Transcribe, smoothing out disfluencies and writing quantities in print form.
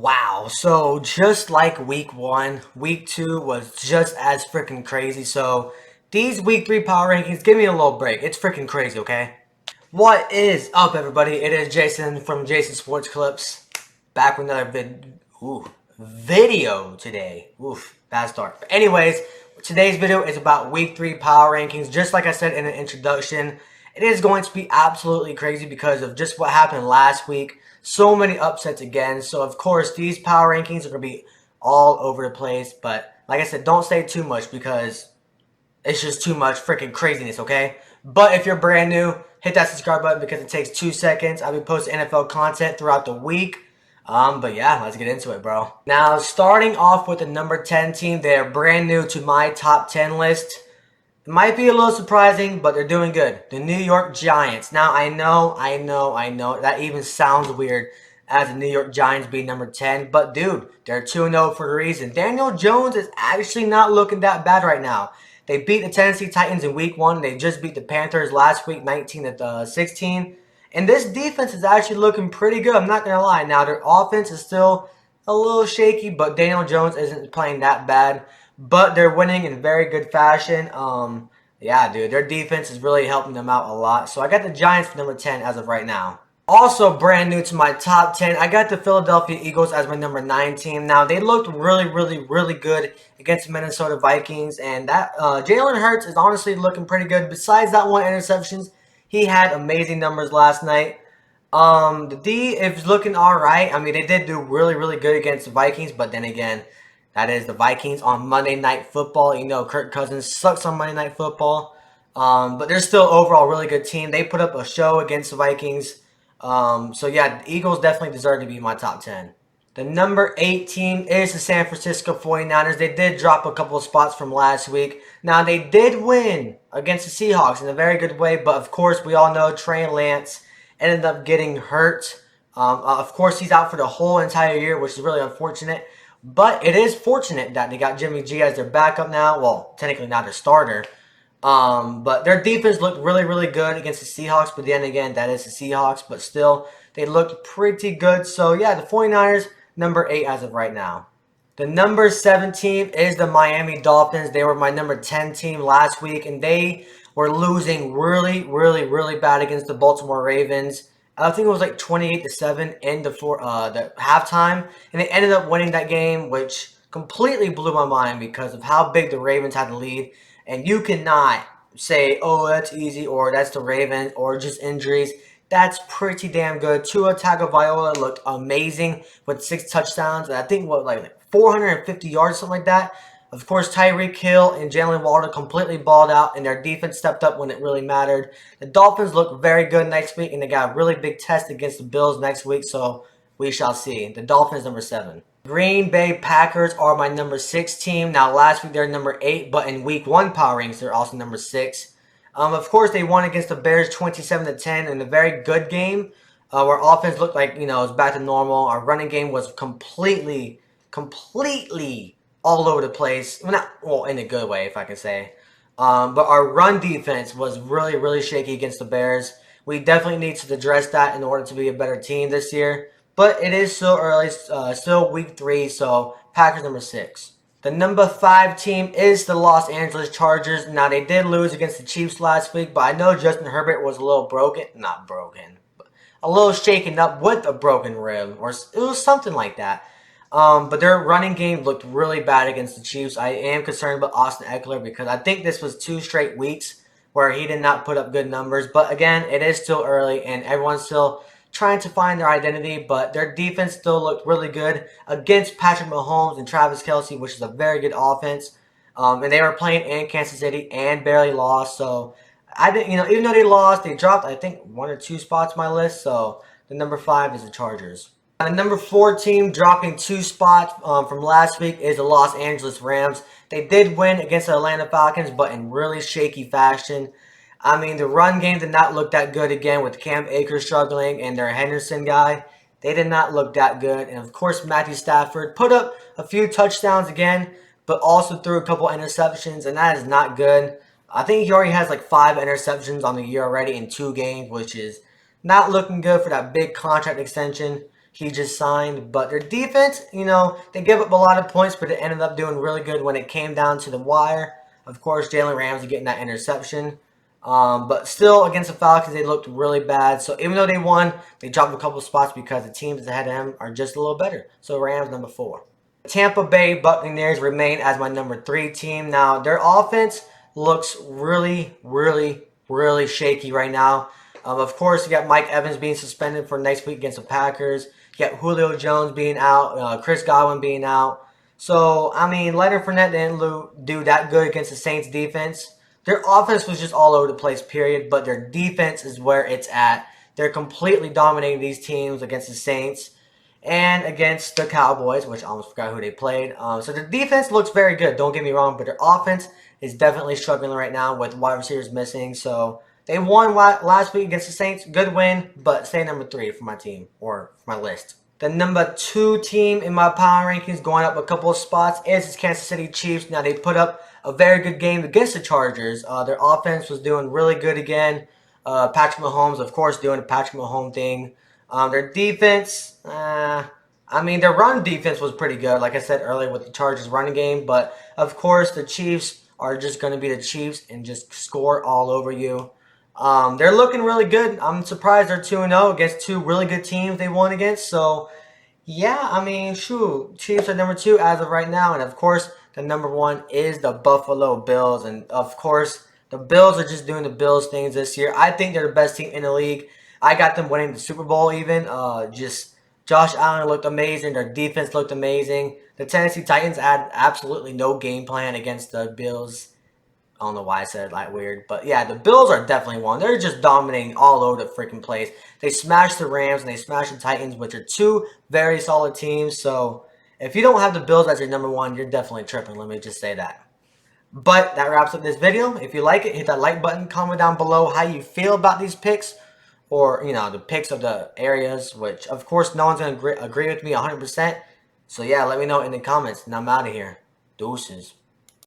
Wow. So just like week one, week two was just as freaking crazy. So these week three power rankings, give me a little break. It's freaking crazy, okay? What is up, everybody? It is Jason from Jason Sports Clips, back with another video today. Oof, bad start. But anyways, today's video is about week three power rankings. Just like I said in the introduction, it is going to be absolutely crazy because of just what happened last week. So many upsets again. So of course, these power rankings are going to be all over the place. But like I said, don't say too much because it's just too much freaking craziness, okay? But if you're brand new, hit that subscribe button because it takes 2 seconds. I'll be posting NFL content throughout the week. But yeah, let's get into it, bro. Now, starting off with the number 10 team, they're brand new to my top 10 list. It might be a little surprising, but they're doing good. The New York Giants. Now, I know, that even sounds weird as the New York Giants being number 10. But, dude, they're 2-0 for a reason. Daniel Jones is actually not looking that bad right now. They beat the Tennessee Titans in week one. They just beat the Panthers last week, 19-16. And this defense is actually looking pretty good. I'm not going to lie. Now, their offense is still a little shaky, but Daniel Jones isn't playing that bad. But they're winning in very good fashion. Yeah, dude, their defense is really helping them out a lot. So I got the Giants for number 10 as of right now. Also brand new to my top 10, I got the Philadelphia Eagles as my number 9 team. Now, they looked really good against the Minnesota Vikings. And that Jalen Hurts is honestly looking pretty good. Besides that one interceptions, he had amazing numbers last night. The D is looking all right. I mean, they did do really good against the Vikings. But then again, that is the Vikings on Monday Night Football. You know, Kirk Cousins sucks on Monday Night Football. But they're still overall really good team. They put up a show against the Vikings. So yeah, the Eagles definitely deserve to be my top 10. The number 8 team is the San Francisco 49ers. They did drop a couple of spots from last week. Now, they did win against the Seahawks in a very good way, but of course, we all know Trey Lance ended up getting hurt. Of course, he's out for the whole entire year, which is really unfortunate. But it is fortunate that they got Jimmy G as their backup now. Well, technically not their starter. But their defense looked really good against the Seahawks. But then again, that is the Seahawks. But still, they looked pretty good. So, yeah, the 49ers, number 8 as of right now. The number 7 team is the Miami Dolphins. They were my number 10 team last week. And they were losing really bad against the Baltimore Ravens. I think it was like 28-7 in the halftime. And they ended up winning that game, which completely blew my mind because of how big the Ravens had the lead. And you cannot say, oh, that's easy, or that's the Ravens, or just injuries. That's pretty damn good. Tua Tagovailoa looked amazing with 6 touchdowns. And I think, like 450 yards, something like that. Of course, Tyreek Hill and Jalen Waddle completely balled out, and their defense stepped up when it really mattered. The Dolphins look very good next week, and they got a really big test against the Bills next week, so we shall see. The Dolphins, number 7. Green Bay Packers are my number 6 team. Now, last week they're number 8, but in week 1 power rankings, they're also number 6. Of course, they won against the Bears 27-10 in a very good game, where offense looked like, it was back to normal. Our running game was completely all over the place. Well, in a good way, if I can say. But our run defense was really shaky against the Bears. We definitely need to address that in order to be a better team this year. But it is still early, still week 3, so Packers number 6. The number 5 team is the Los Angeles Chargers. Now, they did lose against the Chiefs last week, but I know Justin Herbert was a little not broken, but a little shaken up with a broken rib, or it was something like that. But their running game looked really bad against the Chiefs. I am concerned about Austin Eckler because I think this was 2 straight weeks where he did not put up good numbers. But again, it is still early, and everyone's still trying to find their identity, but their defense still looked really good against Patrick Mahomes and Travis Kelce, which is a very good offense. And they were playing in Kansas City and barely lost. So I didn't, even though they lost, they dropped I think 1 or 2 spots on my list. So the number 5 is the Chargers. The number 4 team dropping 2 spots from last week is the Los Angeles Rams. They did win against the Atlanta Falcons, but in really shaky fashion. I mean, the run game did not look that good again with Cam Akers struggling and their Henderson guy. They did not look that good. And, of course, Matthew Stafford put up a few touchdowns again, but also threw a couple interceptions, and that is not good. I think he already has like 5 interceptions on the year already in 2 games, which is not looking good for that big contract extension. he just signed. But their defense, they give up a lot of points, but they ended up doing really good when it came down to the wire. Of course, Jalen Ramsey getting that interception. But still, against the Falcons, they looked really bad. So even though they won, they dropped a couple spots because the teams ahead of them are just a little better. So Rams number 4. Tampa Bay Buccaneers remain as my number 3 team. Now, their offense looks really, really, really shaky right now. Of course, you got Mike Evans being suspended for next week against the Packers. You got Julio Jones being out, Chris Godwin being out. So, I mean, Leonard Fournette didn't do that good against the Saints defense. Their offense was just all over the place, period. But their defense is where it's at. They're completely dominating these teams against the Saints and against the Cowboys, which I almost forgot who they played. So the defense looks very good, don't get me wrong, but their offense is definitely struggling right now with wide receivers missing. So they won last week against the Saints. Good win, but stay number 3 for my team, or for my list. The number 2 team in my power rankings, going up a couple of spots, is the Kansas City Chiefs. Now, they put up a very good game against the Chargers. Their offense was doing really good again. Patrick Mahomes, of course, doing the Patrick Mahomes thing. Their defense, their run defense was pretty good, like I said earlier, with the Chargers running game. But, of course, the Chiefs are just going to be the Chiefs and just score all over you. They're looking really good. I'm surprised they're 2-0 against 2 really good teams they won against. So, yeah, shoot. Chiefs are number 2 as of right now. And, of course, the number 1 is the Buffalo Bills. And, of course, the Bills are just doing the Bills things this year. I think they're the best team in the league. I got them winning the Super Bowl even. Just Josh Allen looked amazing. Their defense looked amazing. The Tennessee Titans had absolutely no game plan against the Bills. I don't know why I said it like weird. But yeah, the Bills are definitely one. They're just dominating all over the freaking place. They smashed the Rams and they smashed the Titans, which are 2 very solid teams. So if you don't have the Bills as your number 1, you're definitely tripping. Let me just say that. But that wraps up this video. If you like it, hit that like button. Comment down below how you feel about these picks, or the picks of the areas, which of course no one's gonna agree with me 100%. So yeah, let me know in the comments, and I'm out of here. Deuces.